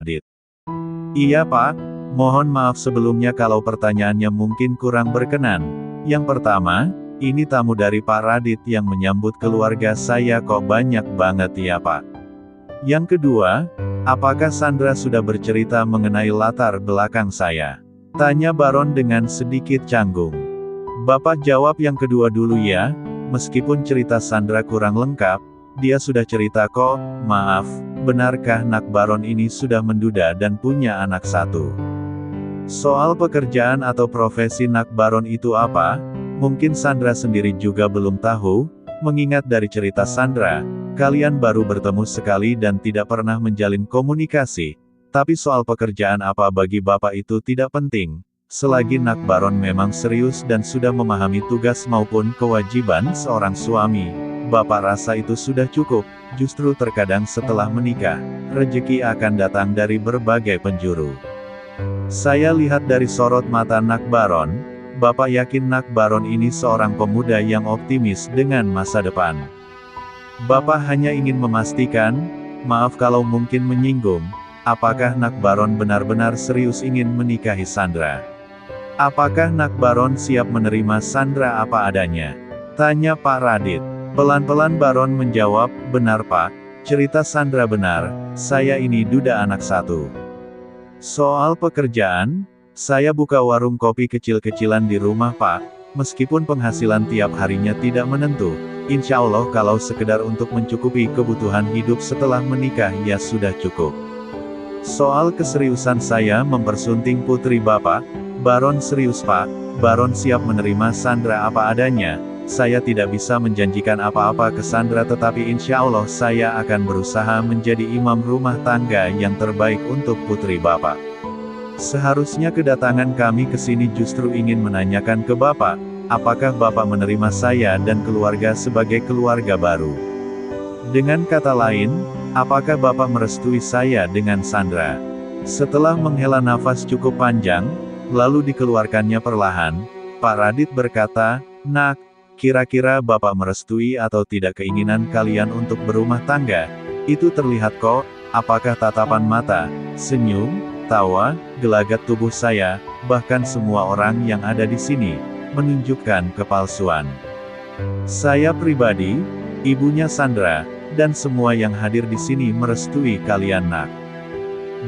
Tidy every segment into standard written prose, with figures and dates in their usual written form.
Radit. Iya Pak, mohon maaf sebelumnya kalau pertanyaannya mungkin kurang berkenan. Yang pertama, ini tamu dari Pak Radit yang menyambut keluarga saya kok banyak banget ya Pak. Yang kedua, apakah Sandra sudah bercerita mengenai latar belakang saya? Tanya Baron dengan sedikit canggung. Bapak jawab yang kedua dulu ya, meskipun cerita Sandra kurang lengkap, dia sudah cerita kok. Maaf, benarkah Nak Baron ini sudah menduda dan punya anak satu? Soal pekerjaan atau profesi Nak Baron itu apa? Mungkin Sandra sendiri juga belum tahu, mengingat dari cerita Sandra, kalian baru bertemu sekali dan tidak pernah menjalin komunikasi. Tapi soal pekerjaan apa bagi Bapak itu tidak penting. Selagi Nak Baron memang serius dan sudah memahami tugas maupun kewajiban seorang suami, Bapak rasa itu sudah cukup. Justru terkadang setelah menikah, rezeki akan datang dari berbagai penjuru. Saya lihat dari sorot mata Nak Baron, Bapak yakin Nak Baron ini seorang pemuda yang optimis dengan masa depan. Bapak hanya ingin memastikan, maaf kalau mungkin menyinggung, apakah Nak Baron benar-benar serius ingin menikahi Sandra? Apakah Nak Baron siap menerima Sandra apa adanya? Tanya Pak Radit. Pelan-pelan Baron menjawab, benar Pak, cerita Sandra benar, saya ini duda anak satu. Soal pekerjaan, saya buka warung kopi kecil-kecilan di rumah Pak, meskipun penghasilan tiap harinya tidak menentu, insya Allah kalau sekedar untuk mencukupi kebutuhan hidup setelah menikah ya sudah cukup. Soal keseriusan saya mempersunting putri Bapak, Baron serius Pak, Baron siap menerima Sandra apa adanya. Saya tidak bisa menjanjikan apa-apa ke Sandra tetapi insya Allah saya akan berusaha menjadi imam rumah tangga yang terbaik untuk putri Bapak. Seharusnya kedatangan kami ke sini justru ingin menanyakan ke Bapak, apakah Bapak menerima saya dan keluarga sebagai keluarga baru? Dengan kata lain, apakah Bapak merestui saya dengan Sandra? Setelah menghela nafas cukup panjang, lalu dikeluarkannya perlahan, Pak Radit berkata, Nak, kira-kira Bapak merestui atau tidak keinginan kalian untuk berumah tangga? Itu terlihat kok, apakah tatapan mata, senyum, tawa, gelagat tubuh saya, bahkan semua orang yang ada di sini, menunjukkan kepalsuan. Saya pribadi, ibunya Sandra, dan semua yang hadir di sini merestui kalian Nak.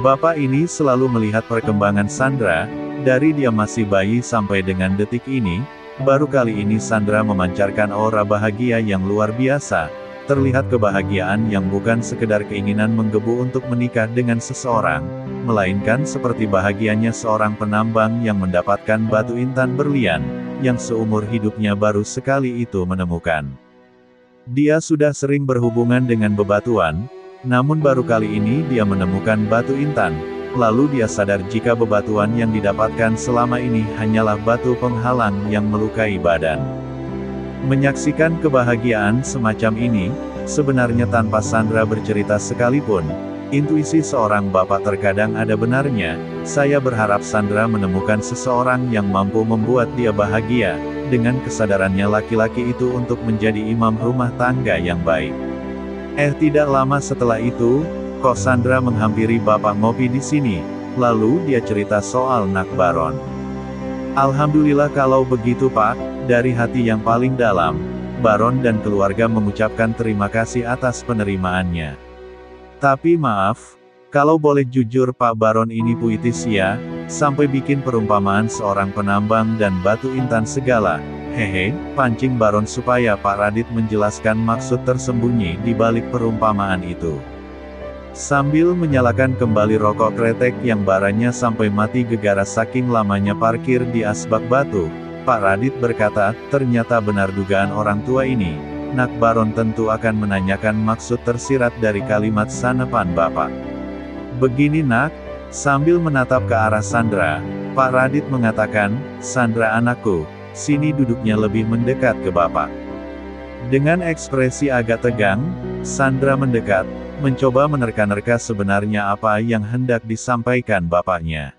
Bapak ini selalu melihat perkembangan Sandra, dari dia masih bayi sampai dengan detik ini, baru kali ini Sandra memancarkan aura bahagia yang luar biasa, terlihat kebahagiaan yang bukan sekedar keinginan menggebu untuk menikah dengan seseorang, melainkan seperti bahagianya seorang penambang yang mendapatkan batu intan berlian, yang seumur hidupnya baru sekali itu menemukan. Dia sudah sering berhubungan dengan bebatuan, namun baru kali ini dia menemukan batu intan. Lalu dia sadar jika bebatuan yang didapatkan selama ini hanyalah batu penghalang yang melukai badan. Menyaksikan kebahagiaan semacam ini, sebenarnya tanpa Sandra bercerita sekalipun, intuisi seorang bapak terkadang ada benarnya. Saya berharap Sandra menemukan seseorang yang mampu membuat dia bahagia, dengan kesadarannya laki-laki itu untuk menjadi imam rumah tangga yang baik. Tidak lama setelah itu, kok Sandra menghampiri Bapak ngopi di sini, lalu dia cerita soal Nak Baron. Alhamdulillah kalau begitu Pak, dari hati yang paling dalam, Baron dan keluarga mengucapkan terima kasih atas penerimaannya. Tapi maaf, kalau boleh jujur Pak Baron ini puitis ya, sampai bikin perumpamaan seorang penambang dan batu intan segala. Hehe, pancing Baron supaya Pak Radit menjelaskan maksud tersembunyi di balik perumpamaan itu. Sambil menyalakan kembali rokok kretek yang baranya sampai mati gegara saking lamanya parkir di asbak batu, Pak Radit berkata, ternyata benar dugaan orang tua ini, Nak Baron tentu akan menanyakan maksud tersirat dari kalimat sanepan Bapak. Begini Nak, sambil menatap ke arah Sandra, Pak Radit mengatakan, Sandra anakku, sini duduknya lebih mendekat ke Bapak. Dengan ekspresi agak tegang, Sandra mendekat, mencoba menerka-nerka sebenarnya apa yang hendak disampaikan bapaknya.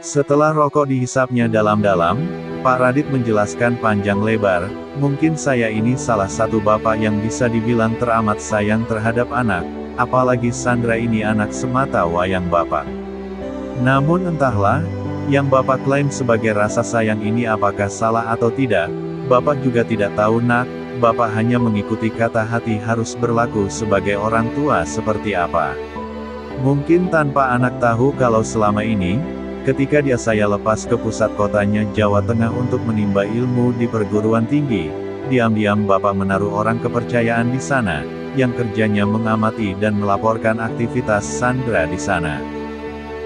Setelah rokok dihisapnya dalam-dalam, Pak Radit menjelaskan panjang lebar, mungkin saya ini salah satu bapak yang bisa dibilang teramat sayang terhadap anak, apalagi Sandra ini anak semata wayang Bapak. Namun entahlah, yang Bapak klaim sebagai rasa sayang ini apakah salah atau tidak, Bapak juga tidak tahu nak, Bapak hanya mengikuti kata hati harus berlaku sebagai orang tua seperti apa. Mungkin tanpa anak tahu kalau selama ini, ketika saya lepas ke pusat kotanya Jawa Tengah untuk menimba ilmu di perguruan tinggi, diam-diam Bapak menaruh orang kepercayaan di sana, yang kerjanya mengamati dan melaporkan aktivitas Sandra di sana.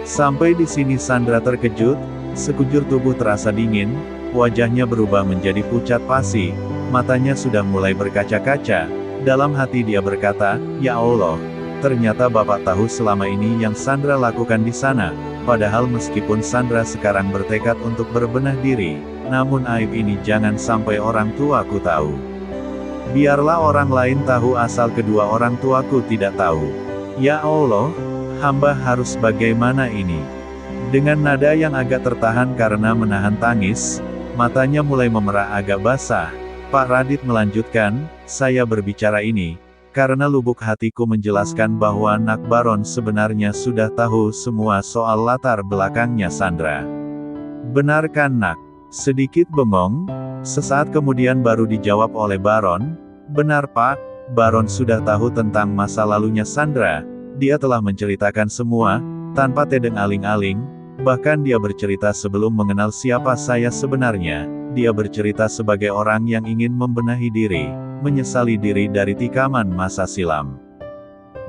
Sampai di sini Sandra terkejut, sekujur tubuh terasa dingin, wajahnya berubah menjadi pucat pasi, matanya sudah mulai berkaca-kaca, dalam hati dia berkata, "Ya Allah, ternyata Bapak tahu selama ini yang Sandra lakukan di sana." Padahal meskipun Sandra sekarang bertekad untuk berbenah diri, namun aib ini jangan sampai orang tuaku tahu. Biarlah orang lain tahu asal kedua orang tuaku tidak tahu. Ya Allah, hamba harus bagaimana ini? Dengan nada yang agak tertahan karena menahan tangis, matanya mulai memerah agak basah, Pak Radit melanjutkan, "Saya berbicara ini, karena lubuk hatiku menjelaskan bahwa Nak Baron sebenarnya sudah tahu semua soal latar belakangnya Sandra." "Benarkan Nak?" Sedikit bengong, sesaat kemudian baru dijawab oleh Baron, "Benar Pak, Baron sudah tahu tentang masa lalunya Sandra, dia telah menceritakan semua, tanpa tedeng aling-aling, bahkan dia bercerita sebelum mengenal siapa saya sebenarnya, dia bercerita sebagai orang yang ingin membenahi diri, menyesali diri dari tikaman masa silam.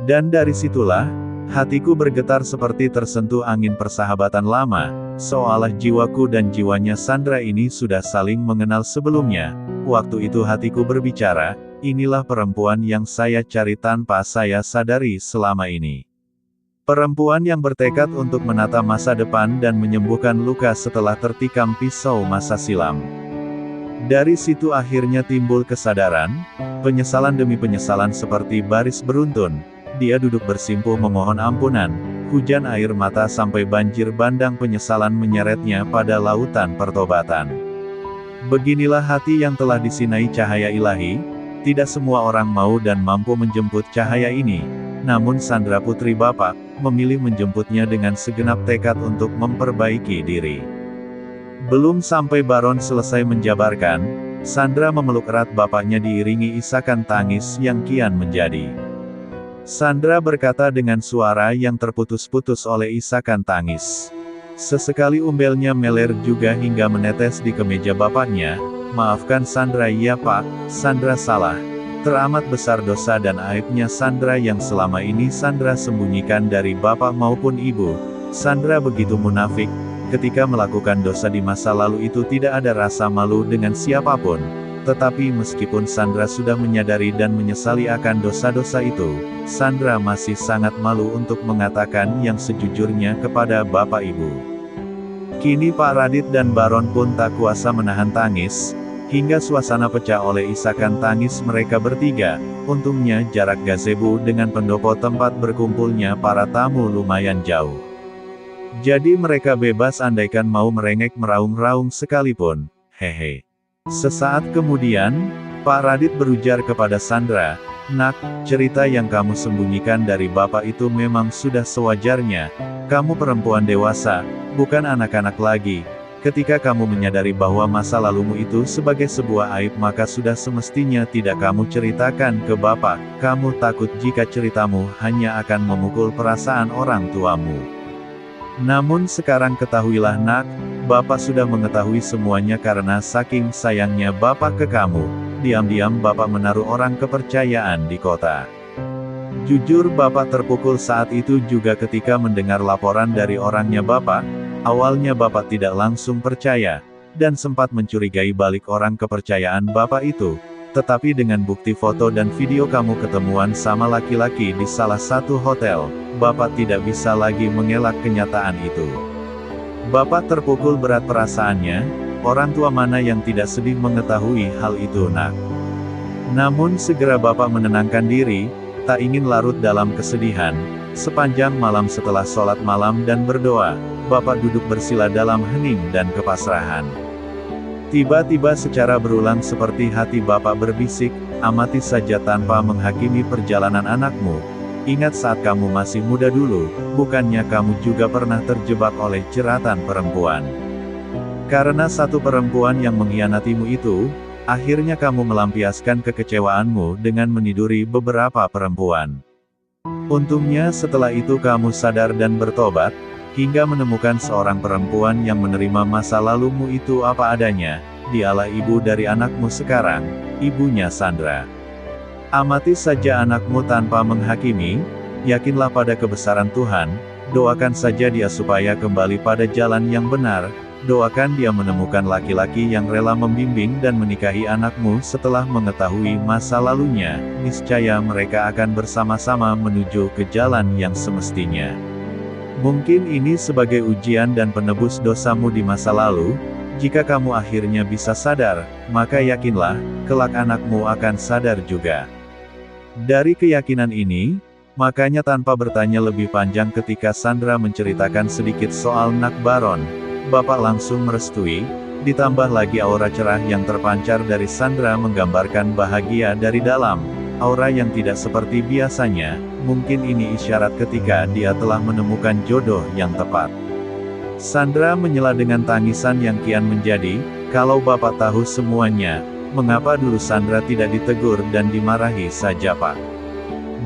Dan dari situlah, hatiku bergetar seperti tersentuh angin persahabatan lama, seolah jiwaku dan jiwanya Sandra ini sudah saling mengenal sebelumnya. Waktu itu hatiku berbicara, inilah perempuan yang saya cari tanpa saya sadari selama ini. Perempuan yang bertekad untuk menata masa depan dan menyembuhkan luka setelah tertikam pisau masa silam." Dari situ akhirnya timbul kesadaran, penyesalan demi penyesalan seperti baris beruntun, dia duduk bersimpuh memohon ampunan, hujan air mata sampai banjir bandang penyesalan menyeretnya pada lautan pertobatan. Beginilah hati yang telah disinai cahaya ilahi, tidak semua orang mau dan mampu menjemput cahaya ini, namun Sandra putri Bapak, memilih menjemputnya dengan segenap tekad untuk memperbaiki diri. Belum sampai Baron selesai menjabarkan, Sandra memeluk erat bapaknya diiringi isakan tangis yang kian menjadi. Sandra berkata dengan suara yang terputus-putus oleh isakan tangis. Sesekali umbelnya meler juga hingga menetes di kemeja bapaknya, "Maafkan Sandra ya Pak, Sandra salah. Teramat besar dosa dan aibnya Sandra yang selama ini Sandra sembunyikan dari Bapak maupun Ibu. Sandra begitu munafik. Ketika melakukan dosa di masa lalu itu tidak ada rasa malu dengan siapapun. Tetapi meskipun Sandra sudah menyadari dan menyesali akan dosa-dosa itu, Sandra masih sangat malu untuk mengatakan yang sejujurnya kepada Bapak Ibu." Kini Pak Radit dan Baron pun tak kuasa menahan tangis, hingga suasana pecah oleh isakan tangis mereka bertiga. Untungnya jarak gazebo dengan pendopo tempat berkumpulnya para tamu lumayan jauh. Jadi mereka bebas andaikan mau merengek meraung-raung sekalipun. Hehe. Sesaat kemudian, Pak Radit berujar kepada Sandra, "Nak, cerita yang kamu sembunyikan dari Bapak itu memang sudah sewajarnya. Kamu perempuan dewasa, bukan anak-anak lagi. Ketika kamu menyadari bahwa masa lalumu itu sebagai sebuah aib maka sudah semestinya tidak kamu ceritakan ke Bapak. Kamu takut jika ceritamu hanya akan memukul perasaan orang tuamu. Namun sekarang ketahuilah Nak, Bapak sudah mengetahui semuanya karena saking sayangnya Bapak ke kamu. Diam-diam Bapak menaruh orang kepercayaan di kota." Jujur Bapak terpukul saat itu juga ketika mendengar laporan dari orangnya Bapak. Awalnya Bapak tidak langsung percaya, dan sempat mencurigai balik orang kepercayaan Bapak itu. Tetapi dengan bukti foto dan video kamu ketemuan sama laki-laki di salah satu hotel, Bapak tidak bisa lagi mengelak kenyataan itu. Bapak terpukul berat perasaannya, orang tua mana yang tidak sedih mengetahui hal itu Nak. Namun segera Bapak menenangkan diri, tak ingin larut dalam kesedihan. Sepanjang malam setelah sholat malam dan berdoa, Bapak duduk bersila dalam hening dan kepasrahan. Tiba-tiba secara berulang seperti hati Bapak berbisik, "Amati saja tanpa menghakimi perjalanan anakmu. Ingat saat kamu masih muda dulu, bukannya kamu juga pernah terjebak oleh jeratan perempuan. Karena satu perempuan yang mengkhianatimu itu, akhirnya kamu melampiaskan kekecewaanmu dengan meniduri beberapa perempuan. Untungnya setelah itu kamu sadar dan bertobat, hingga menemukan seorang perempuan yang menerima masa lalumu itu apa adanya. Dialah ibu dari anakmu sekarang, ibunya Sandra. Amati saja anakmu tanpa menghakimi, yakinlah pada kebesaran Tuhan, doakan saja dia supaya kembali pada jalan yang benar, doakan dia menemukan laki-laki yang rela membimbing dan menikahi anakmu setelah mengetahui masa lalunya, niscaya mereka akan bersama-sama menuju ke jalan yang semestinya. Mungkin ini sebagai ujian dan penebus dosamu di masa lalu. Jika kamu akhirnya bisa sadar, maka yakinlah, kelak anakmu akan sadar juga. Dari keyakinan ini, makanya tanpa bertanya lebih panjang ketika Sandra menceritakan sedikit soal Nak Baron, Bapak langsung merestui, ditambah lagi aura cerah yang terpancar dari Sandra menggambarkan bahagia dari dalam, aura yang tidak seperti biasanya, mungkin ini isyarat ketika dia telah menemukan jodoh yang tepat. Sandra menyela dengan tangisan yang kian menjadi, kalau Bapak tahu semuanya, mengapa dulu Sandra tidak ditegur dan dimarahi saja Pak?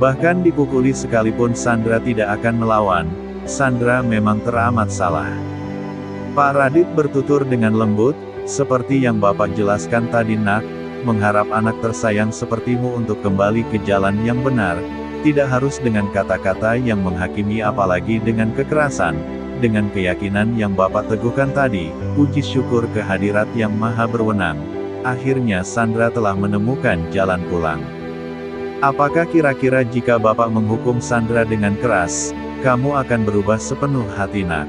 Bahkan dipukuli sekalipun Sandra tidak akan melawan, Sandra memang teramat salah. Pak Radit bertutur dengan lembut, seperti yang Bapak jelaskan tadi Nak, mengharap anak tersayang sepertimu untuk kembali ke jalan yang benar, tidak harus dengan kata-kata yang menghakimi apalagi dengan kekerasan. Dengan keyakinan yang Bapak teguhkan tadi, puji syukur kehadirat yang maha berwenang. Akhirnya Sandra telah menemukan jalan pulang. Apakah kira-kira jika Bapak menghukum Sandra dengan keras, kamu akan berubah sepenuh hati Nak?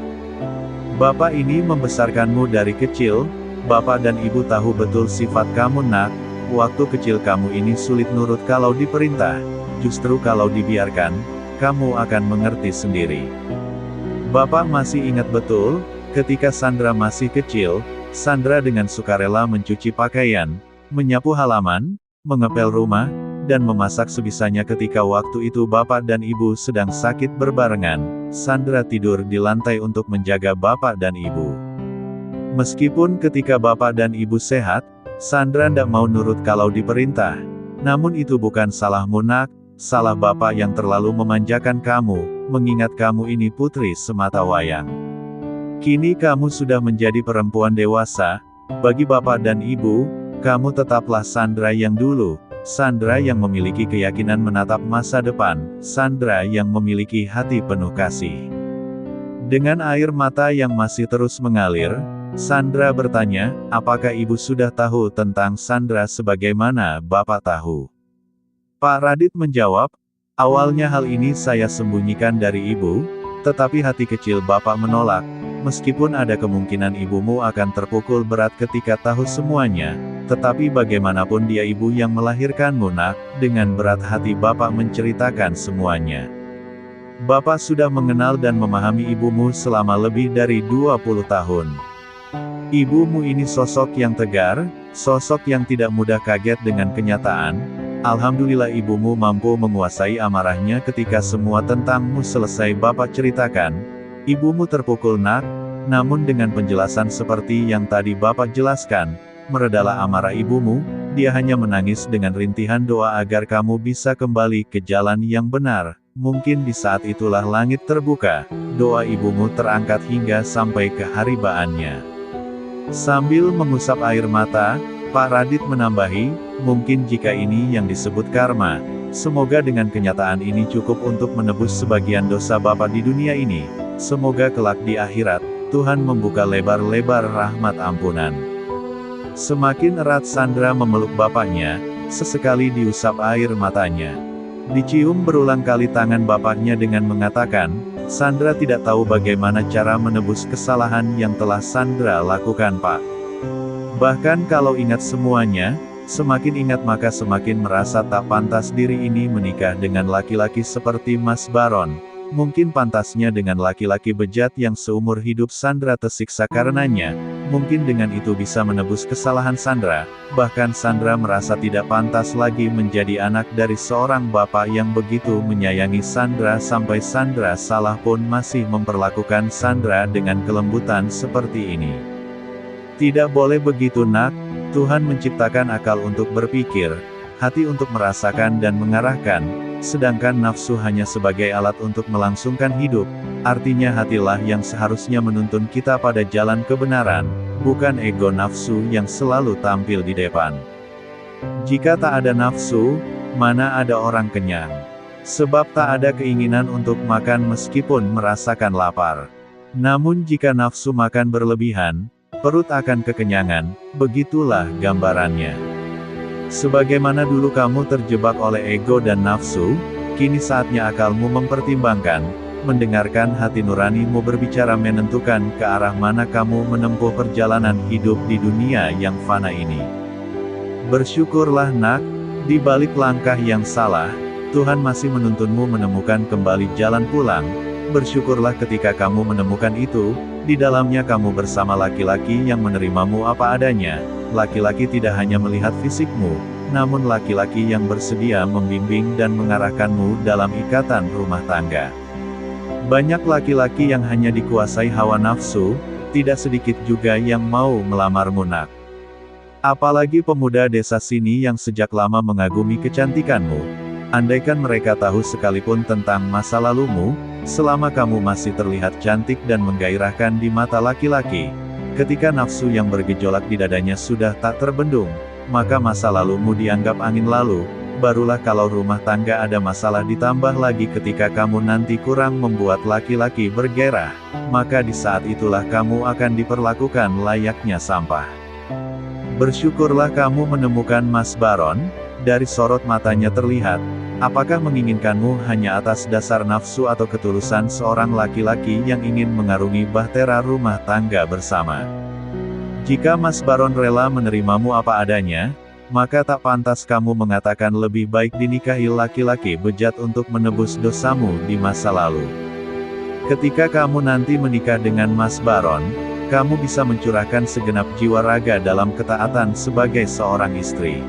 Bapak ini membesarkanmu dari kecil, Bapak dan Ibu tahu betul sifat kamu Nak, waktu kecil kamu ini sulit nurut kalau diperintah, justru kalau dibiarkan, kamu akan mengerti sendiri. Bapak masih ingat betul, ketika Sandra masih kecil, Sandra dengan sukarela mencuci pakaian, menyapu halaman, mengepel rumah, dan memasak sebisanya ketika waktu itu Bapak dan Ibu sedang sakit berbarengan. Sandra tidur di lantai untuk menjaga Bapak dan Ibu. Meskipun ketika Bapak dan Ibu sehat, Sandra tidak mau nurut kalau diperintah. Namun itu bukan salahmu Nak, salah Bapak yang terlalu memanjakan kamu, mengingat kamu ini putri semata wayang. Kini kamu sudah menjadi perempuan dewasa, bagi Bapak dan Ibu, kamu tetaplah Sandra yang dulu, Sandra yang memiliki keyakinan menatap masa depan, Sandra yang memiliki hati penuh kasih. Dengan air mata yang masih terus mengalir, Sandra bertanya, apakah Ibu sudah tahu tentang Sandra sebagaimana Bapak tahu? Pak Radit menjawab, awalnya hal ini saya sembunyikan dari Ibu, tetapi hati kecil Bapak menolak. Meskipun ada kemungkinan ibumu akan terpukul berat ketika tahu semuanya, tetapi bagaimanapun dia ibu yang melahirkanmu Nak, dengan berat hati Bapak menceritakan semuanya. Bapak sudah mengenal dan memahami ibumu selama lebih dari 20 tahun. Ibumu ini sosok yang tegar, sosok yang tidak mudah kaget dengan kenyataan. Alhamdulillah ibumu mampu menguasai amarahnya ketika semua tentangmu selesai Bapak ceritakan. Ibumu terpukul Nak, namun dengan penjelasan seperti yang tadi Bapak jelaskan, meredalah amarah ibumu, dia hanya menangis dengan rintihan doa agar kamu bisa kembali ke jalan yang benar. Mungkin di saat itulah langit terbuka, doa ibumu terangkat hingga sampai ke haribaannya. Sambil mengusap air mata, Pak Radit menambahi, mungkin jika ini yang disebut karma, semoga dengan kenyataan ini cukup untuk menebus sebagian dosa Bapak di dunia ini. Semoga kelak di akhirat, Tuhan membuka lebar-lebar rahmat ampunan. Semakin erat Sandra memeluk bapaknya, sesekali diusap air matanya. Dicium berulang kali tangan bapaknya dengan mengatakan, Sandra tidak tahu bagaimana cara menebus kesalahan yang telah Sandra lakukan Pak. Bahkan kalau ingat semuanya, semakin ingat maka semakin merasa tak pantas diri ini menikah dengan laki-laki seperti Mas Baron. Mungkin pantasnya dengan laki-laki bejat yang seumur hidup Sandra tersiksa karenanya, Mungkin dengan itu bisa menebus kesalahan Sandra, bahkan Sandra merasa tidak pantas lagi menjadi anak dari seorang bapak yang begitu menyayangi Sandra sampai Sandra salah pun masih memperlakukan Sandra dengan kelembutan seperti ini. Tidak boleh begitu nak, Tuhan menciptakan akal untuk berpikir, hati untuk merasakan dan mengarahkan, sedangkan nafsu hanya sebagai alat untuk melangsungkan hidup, artinya hatilah yang seharusnya menuntun kita pada jalan kebenaran, bukan ego nafsu yang selalu tampil di depan. Jika tak ada nafsu, mana ada orang kenyang? Sebab tak ada keinginan untuk makan meskipun merasakan lapar. Namun jika nafsu makan berlebihan, perut akan kekenyangan, begitulah gambarannya. Sebagaimana dulu kamu terjebak oleh ego dan nafsu, kini saatnya akalmu mempertimbangkan, mendengarkan hati nuranimu berbicara menentukan ke arah mana kamu menempuh perjalanan hidup di dunia yang fana ini. Bersyukurlah nak, di balik langkah yang salah, Tuhan masih menuntunmu menemukan kembali jalan pulang. Bersyukurlah ketika kamu menemukan itu, di dalamnya kamu bersama laki-laki yang menerimamu apa adanya. Laki-laki tidak hanya melihat fisikmu, namun laki-laki yang bersedia membimbing dan mengarahkanmu dalam ikatan rumah tangga. Banyak laki-laki yang hanya dikuasai hawa nafsu, tidak sedikit juga yang mau melamarmu nak. Apalagi pemuda desa sini yang sejak lama mengagumi kecantikanmu. Andaikan mereka tahu sekalipun tentang masa lalumu, selama kamu masih terlihat cantik dan menggairahkan di mata laki-laki, ketika nafsu yang bergejolak di dadanya sudah tak terbendung, maka masa lalumu dianggap angin lalu, barulah kalau rumah tangga ada masalah ditambah lagi ketika kamu nanti kurang membuat laki-laki bergairah, maka di saat itulah kamu akan diperlakukan layaknya sampah. Bersyukurlah kamu menemukan Mas Baron, dari sorot matanya terlihat, apakah menginginkanmu hanya atas dasar nafsu atau ketulusan seorang laki-laki yang ingin mengarungi bahtera rumah tangga bersama. Jika Mas Baron rela menerimamu apa adanya, maka tak pantas kamu mengatakan lebih baik dinikahi laki-laki bejat untuk menebus dosamu di masa lalu. Ketika kamu nanti menikah dengan Mas Baron, kamu bisa mencurahkan segenap jiwa raga dalam ketaatan sebagai seorang istri.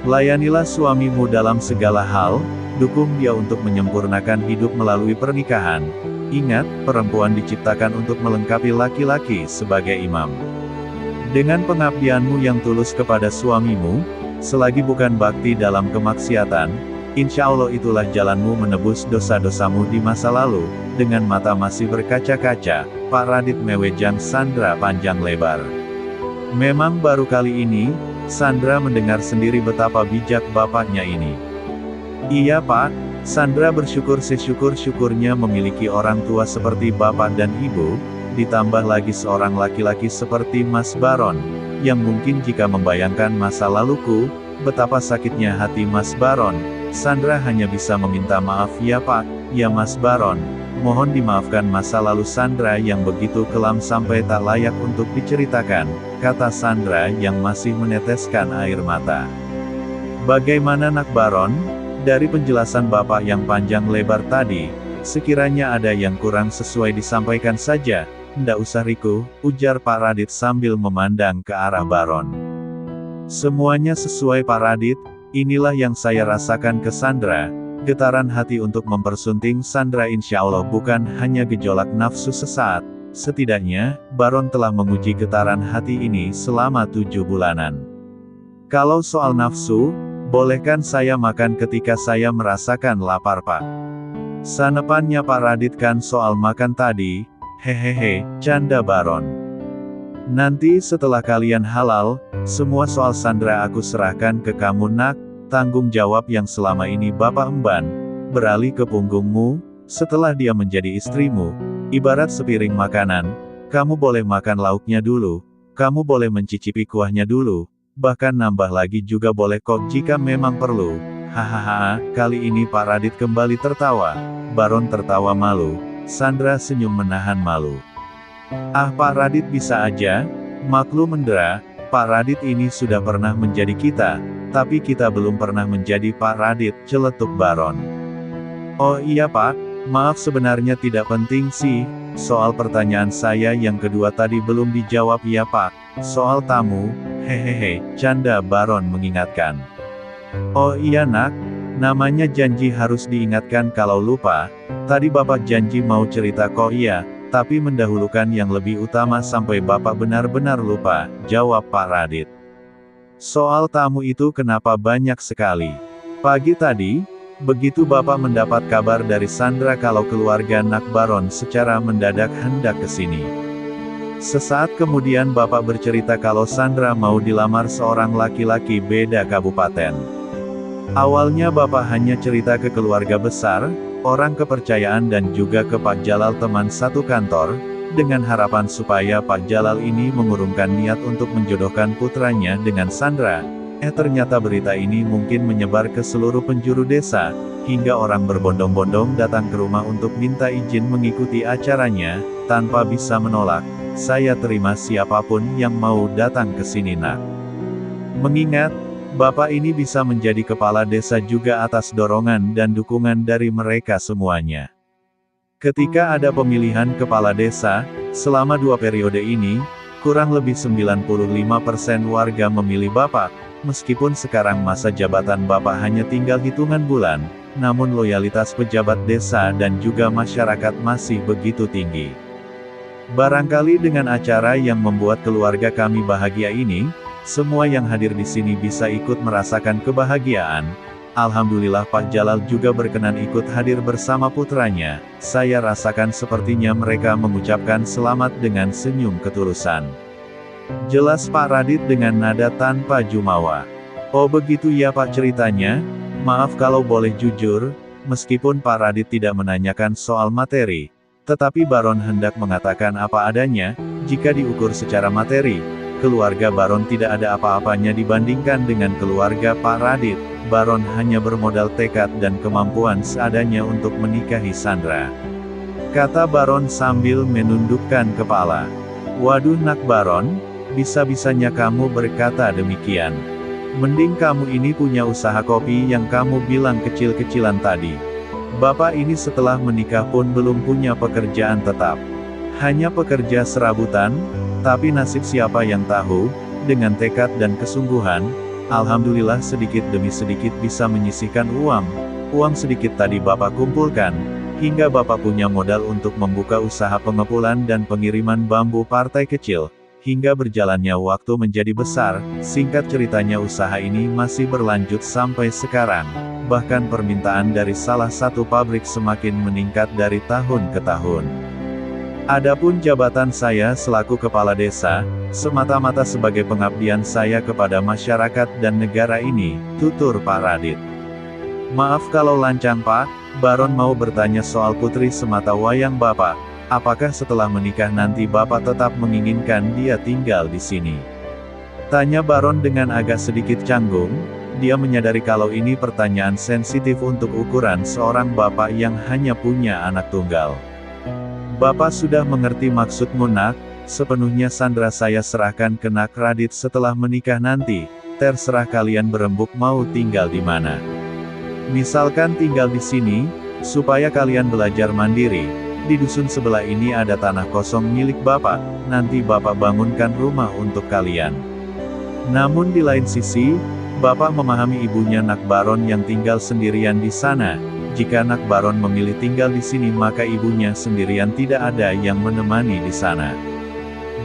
Layanilah suamimu dalam segala hal, dukung dia untuk menyempurnakan hidup melalui pernikahan. Ingat, perempuan diciptakan untuk melengkapi laki-laki sebagai imam. Dengan pengabdianmu yang tulus kepada suamimu, selagi bukan bakti dalam kemaksiatan, insya Allah itulah jalanmu menebus dosa-dosamu di masa lalu. Dengan mata masih berkaca-kaca, Pak Radit mewejang Sandra panjang lebar. Memang baru kali ini, Sandra mendengar sendiri betapa bijak bapaknya ini. Iya Pak, Sandra bersyukur sesyukur-syukurnya memiliki orang tua seperti bapak dan ibu, ditambah lagi seorang laki-laki seperti Mas Baron, yang mungkin jika membayangkan masa laluku, betapa sakitnya hati Mas Baron, Sandra hanya bisa meminta maaf ya Pak, ya Mas Baron. Mohon dimaafkan masa lalu Sandra yang begitu kelam sampai tak layak untuk diceritakan, kata Sandra yang masih meneteskan air mata. Bagaimana nak Baron? Dari penjelasan Bapak yang panjang lebar tadi, sekiranya ada yang kurang sesuai disampaikan saja, ndak usah Riku, ujar Pak Radit sambil memandang ke arah Baron. Semuanya sesuai Pak Radit, inilah yang saya rasakan ke Sandra. Getaran hati untuk mempersunting Sandra insya Allah bukan hanya gejolak nafsu sesaat, setidaknya, Baron telah menguji getaran hati ini selama 7 bulanan. Kalau soal nafsu, bolehkan saya makan ketika saya merasakan lapar Pak? Sanepannya Pak Radit kan soal makan tadi, hehehe, canda Baron. Nanti setelah kalian halal, semua soal Sandra aku serahkan ke kamu nak. Tanggung jawab yang selama ini Bapak emban, beralih ke punggungmu, setelah dia menjadi istrimu, ibarat sepiring makanan, kamu boleh makan lauknya dulu, kamu boleh mencicipi kuahnya dulu, bahkan nambah lagi juga boleh kok jika memang perlu. Hahaha, kali ini Pak Radit kembali tertawa, Baron tertawa malu, Sandra senyum menahan malu. Ah Pak Radit bisa aja, maklum mendera, Pak Radit ini sudah pernah menjadi kita, tapi kita belum pernah menjadi Pak Radit, celetuk Baron. Oh iya Pak, maaf sebenarnya tidak penting sih, soal pertanyaan saya yang kedua tadi belum dijawab ya Pak. Soal tamu, hehehe, canda Baron mengingatkan. Oh iya nak, namanya janji harus diingatkan kalau lupa. Tadi Bapak janji mau cerita kok iya, tapi mendahulukan yang lebih utama sampai Bapak benar-benar lupa, jawab Pak Radit. Soal tamu itu kenapa banyak sekali? Pagi tadi, begitu Bapak mendapat kabar dari Sandra kalau keluarga Nak Baron secara mendadak hendak ke sini. Sesaat kemudian Bapak bercerita kalau Sandra mau dilamar seorang laki-laki beda kabupaten. Awalnya Bapak hanya cerita ke keluarga besar, orang kepercayaan dan juga ke Pak Jalal teman satu kantor, dengan harapan supaya Pak Jalal ini mengurungkan niat untuk menjodohkan putranya dengan Sandra. Ternyata berita ini mungkin menyebar ke seluruh penjuru desa, hingga orang berbondong-bondong datang ke rumah untuk minta izin mengikuti acaranya, tanpa bisa menolak. Saya terima siapapun yang mau datang ke sini nak. Mengingat, Bapak ini bisa menjadi kepala desa juga atas dorongan dan dukungan dari mereka semuanya. Ketika ada pemilihan kepala desa, selama 2 periode ini, kurang lebih 95% warga memilih Bapak. Meskipun sekarang masa jabatan Bapak hanya tinggal hitungan bulan, namun loyalitas pejabat desa dan juga masyarakat masih begitu tinggi. Barangkali dengan acara yang membuat keluarga kami bahagia ini, semua yang hadir di sini bisa ikut merasakan kebahagiaan. Alhamdulillah Pak Jalal juga berkenan ikut hadir bersama putranya. Saya rasakan sepertinya mereka mengucapkan selamat dengan senyum ketulusan. Jelas Pak Radit dengan nada tanpa jumawa. Oh begitu ya Pak ceritanya, maaf kalau boleh jujur, meskipun Pak Radit tidak menanyakan soal materi, tetapi Baron hendak mengatakan apa adanya. Jika diukur secara materi, keluarga Baron tidak ada apa-apanya dibandingkan dengan keluarga Pak Radit. Baron hanya bermodal tekad dan kemampuan seadanya untuk menikahi Sandra, kata Baron sambil menundukkan kepala. Waduh Nak Baron, bisa-bisanya kamu berkata demikian. Mending kamu ini punya usaha kopi yang kamu bilang kecil-kecilan tadi. Bapak ini setelah menikah pun belum punya pekerjaan tetap. Hanya pekerja serabutan, tapi nasib siapa yang tahu, dengan tekad dan kesungguhan, alhamdulillah sedikit demi sedikit bisa menyisihkan uang. Uang sedikit tadi Bapak kumpulkan, hingga Bapak punya modal untuk membuka usaha pengepulan dan pengiriman bambu partai kecil. Hingga berjalannya waktu menjadi besar, singkat ceritanya usaha ini masih berlanjut sampai sekarang. Bahkan permintaan dari salah satu pabrik semakin meningkat dari tahun ke tahun. Adapun jabatan saya selaku kepala desa, semata-mata sebagai pengabdian saya kepada masyarakat dan negara ini, tutur Pak Radit. Maaf kalau lancang Pak, Baron mau bertanya soal putri sematawayang Bapak. Apakah setelah menikah nanti Bapak tetap menginginkan dia tinggal di sini? Tanya Baron dengan agak sedikit canggung. Dia menyadari kalau ini pertanyaan sensitif untuk ukuran seorang bapak yang hanya punya anak tunggal. Bapak sudah mengerti maksudmu nak, sepenuhnya Sandra saya serahkan ke Nak Radit setelah menikah nanti, terserah kalian berembuk mau tinggal di mana. Misalkan tinggal di sini, supaya kalian belajar mandiri. Di dusun sebelah ini ada tanah kosong milik Bapak, nanti Bapak bangunkan rumah untuk kalian. Namun di lain sisi, Bapak memahami ibunya Nak Baron yang tinggal sendirian di sana. Jika Nak Baron memilih tinggal di sini maka ibunya sendirian tidak ada yang menemani di sana.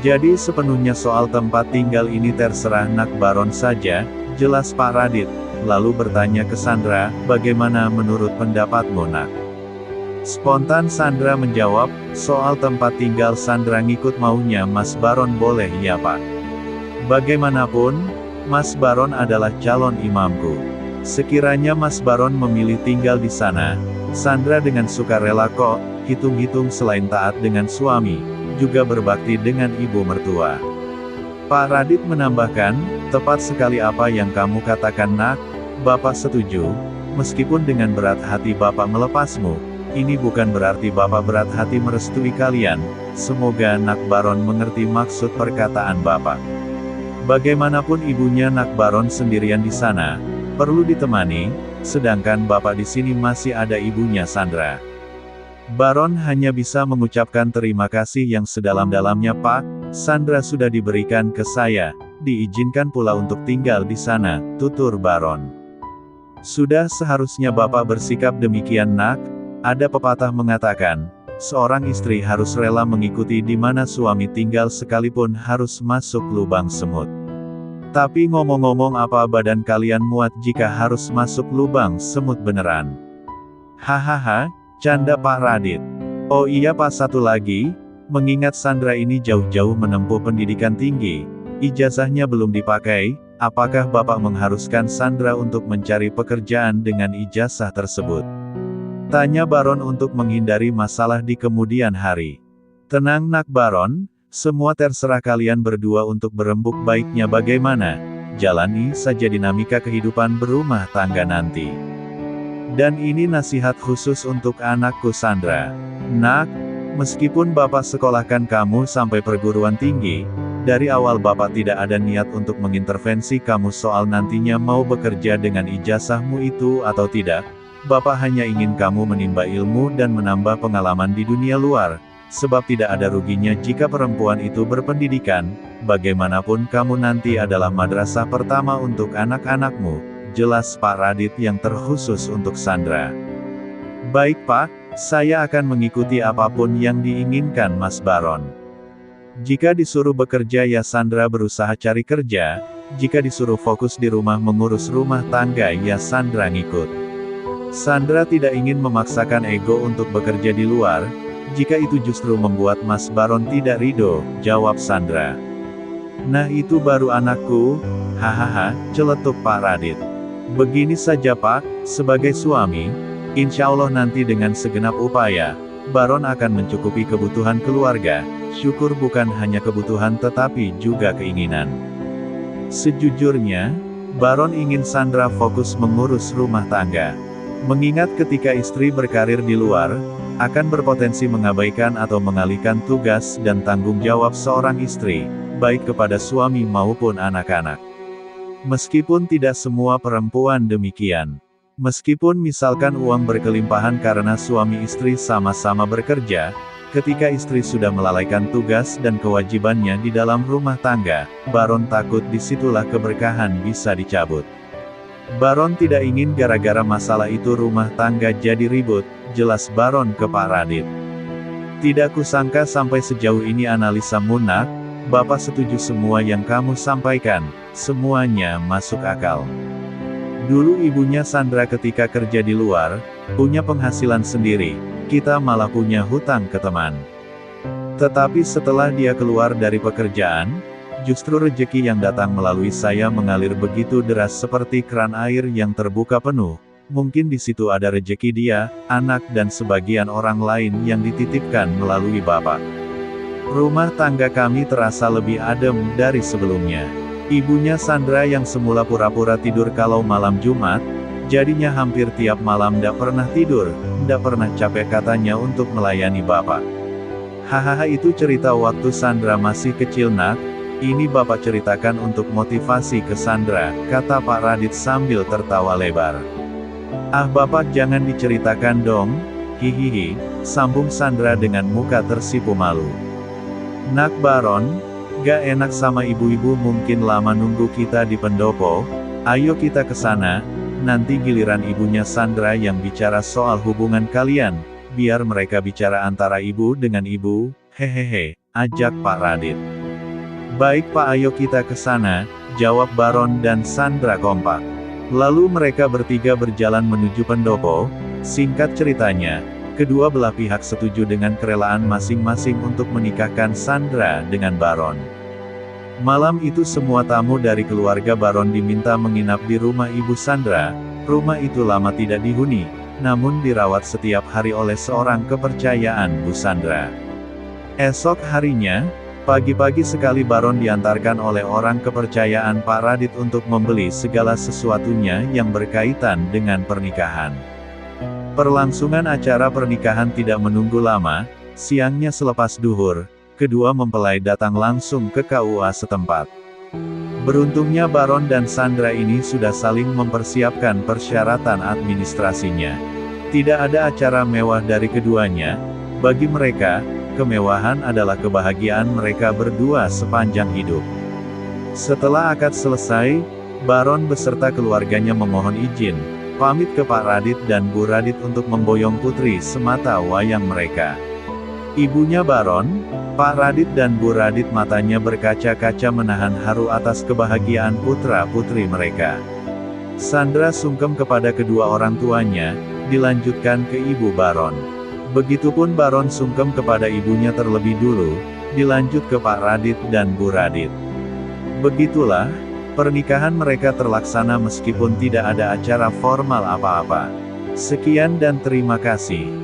Jadi sepenuhnya soal tempat tinggal ini terserah Nak Baron saja, jelas Pak Radit. Lalu bertanya ke Sandra, bagaimana menurut pendapatmu Nak? Spontan Sandra menjawab, soal tempat tinggal Sandra ngikut maunya Mas Baron boleh ya Pak. Bagaimanapun, Mas Baron adalah calon imamku. Sekiranya Mas Baron memilih tinggal di sana, Sandra dengan sukarela kok, hitung-hitung selain taat dengan suami, juga berbakti dengan ibu mertua. Pak Radit menambahkan, tepat sekali apa yang kamu katakan nak, Bapak setuju, meskipun dengan berat hati Bapak melepasmu, ini bukan berarti Bapak berat hati merestui kalian, semoga Nak Baron mengerti maksud perkataan Bapak. Bagaimanapun ibunya Nak Baron sendirian di sana, perlu ditemani, sedangkan Bapak di sini masih ada ibunya Sandra. Baron hanya bisa mengucapkan terima kasih yang sedalam-dalamnya, Pak. Sandra sudah diberikan ke saya, diizinkan pula untuk tinggal di sana, tutur Baron. Sudah seharusnya Bapak bersikap demikian, Nak. Ada pepatah mengatakan, seorang istri harus rela mengikuti di mana suami tinggal sekalipun harus masuk lubang semut. Tapi ngomong-ngomong, apa badan kalian muat jika harus masuk lubang semut beneran? Hahaha, canda Pak Radit. Oh iya Pak, satu lagi, mengingat Sandra ini jauh-jauh menempuh pendidikan tinggi, ijazahnya belum dipakai, apakah Bapak mengharuskan Sandra untuk mencari pekerjaan dengan ijazah tersebut? Tanya Baron untuk menghindari masalah di kemudian hari. Tenang Nak Baron, semua terserah kalian berdua untuk berembuk baiknya bagaimana. Jalani saja dinamika kehidupan berumah tangga nanti. Dan ini nasihat khusus untuk anakku Sandra. Nak, meskipun Bapak sekolahkan kamu sampai perguruan tinggi, dari awal Bapak tidak ada niat untuk mengintervensi kamu soal nantinya mau bekerja dengan ijazahmu itu atau tidak. Bapak hanya ingin kamu menimba ilmu dan menambah pengalaman di dunia luar, sebab tidak ada ruginya jika perempuan itu berpendidikan, bagaimanapun kamu nanti adalah madrasah pertama untuk anak-anakmu, jelas Pak Radit yang terkhusus untuk Sandra. Baik Pak, saya akan mengikuti apapun yang diinginkan Mas Baron. Jika disuruh bekerja ya Sandra berusaha cari kerja, jika disuruh fokus di rumah mengurus rumah tangga ya Sandra ngikut. Sandra tidak ingin memaksakan ego untuk bekerja di luar, jika itu justru membuat Mas Baron tidak ridho, jawab Sandra. Nah itu baru anakku, hahaha, celetuk Pak Radit. Begini saja Pak, sebagai suami, insya Allah nanti dengan segenap upaya, Baron akan mencukupi kebutuhan keluarga, syukur bukan hanya kebutuhan tetapi juga keinginan. Sejujurnya, Baron ingin Sandra fokus mengurus rumah tangga. Mengingat ketika istri berkarir di luar, akan berpotensi mengabaikan atau mengalihkan tugas dan tanggung jawab seorang istri, baik kepada suami maupun anak-anak. Meskipun tidak semua perempuan demikian. Meskipun misalkan uang berkelimpahan karena suami istri sama-sama bekerja, ketika istri sudah melalaikan tugas dan kewajibannya di dalam rumah tangga, Baron takut disitulah keberkahan bisa dicabut. Baron tidak ingin gara-gara masalah itu rumah tangga jadi ribut, jelas Baron ke Pak Radit. Tidak kusangka sampai sejauh ini analisamu Nak, Bapak setuju semua yang kamu sampaikan, semuanya masuk akal. Dulu ibunya Sandra ketika kerja di luar, punya penghasilan sendiri, kita malah punya hutang ke teman. Tetapi setelah dia keluar dari pekerjaan, justru rejeki yang datang melalui saya mengalir begitu deras seperti keran air yang terbuka penuh. Mungkin di situ ada rejeki dia, anak dan sebagian orang lain yang dititipkan melalui Bapak. Rumah tangga kami terasa lebih adem dari sebelumnya. Ibunya Sandra yang semula pura-pura tidur kalau malam Jumat, jadinya hampir tiap malam ndak pernah tidur, ndak pernah capek katanya untuk melayani Bapak. Hahaha itu cerita waktu Sandra masih kecil Nak. Ini Bapak ceritakan untuk motivasi ke Sandra, kata Pak Radit sambil tertawa lebar. Ah Bapak jangan diceritakan dong, hihihi, sambung Sandra dengan muka tersipu malu. Nak Baron, gak enak sama ibu-ibu mungkin lama nunggu kita di pendopo, ayo kita ke sana, nanti giliran ibunya Sandra yang bicara soal hubungan kalian, biar mereka bicara antara ibu dengan ibu, hehehe, ajak Pak Radit. Baik Pak ayo kita ke sana, jawab Baron dan Sandra kompak. Lalu mereka bertiga berjalan menuju pendopo, singkat ceritanya, kedua belah pihak setuju dengan kerelaan masing-masing untuk menikahkan Sandra dengan Baron. Malam itu semua tamu dari keluarga Baron diminta menginap di rumah Ibu Sandra, rumah itu lama tidak dihuni, namun dirawat setiap hari oleh seorang kepercayaan Bu Sandra. Esok harinya, pagi-pagi sekali Baron diantarkan oleh orang kepercayaan Pak Radit untuk membeli segala sesuatunya yang berkaitan dengan pernikahan. Perlangsungan acara pernikahan tidak menunggu lama, siangnya selepas duhur, kedua mempelai datang langsung ke KUA setempat. Beruntungnya Baron dan Sandra ini sudah saling mempersiapkan persyaratan administrasinya. Tidak ada acara mewah dari keduanya. Bagi mereka, kemewahan adalah kebahagiaan mereka berdua sepanjang hidup. Setelah akad selesai, Baron beserta keluarganya memohon izin, pamit ke Pak Radit dan Bu Radit untuk memboyong putri semata wayang mereka. Ibunya Baron, Pak Radit dan Bu Radit matanya berkaca-kaca menahan haru atas kebahagiaan putra-putri mereka. Sandra sungkem kepada kedua orang tuanya, dilanjutkan ke ibu Baron. Begitupun Baron sungkem kepada ibunya terlebih dulu, dilanjut ke Pak Radit dan Bu Radit. Begitulah, pernikahan mereka terlaksana meskipun tidak ada acara formal apa-apa. Sekian dan terima kasih.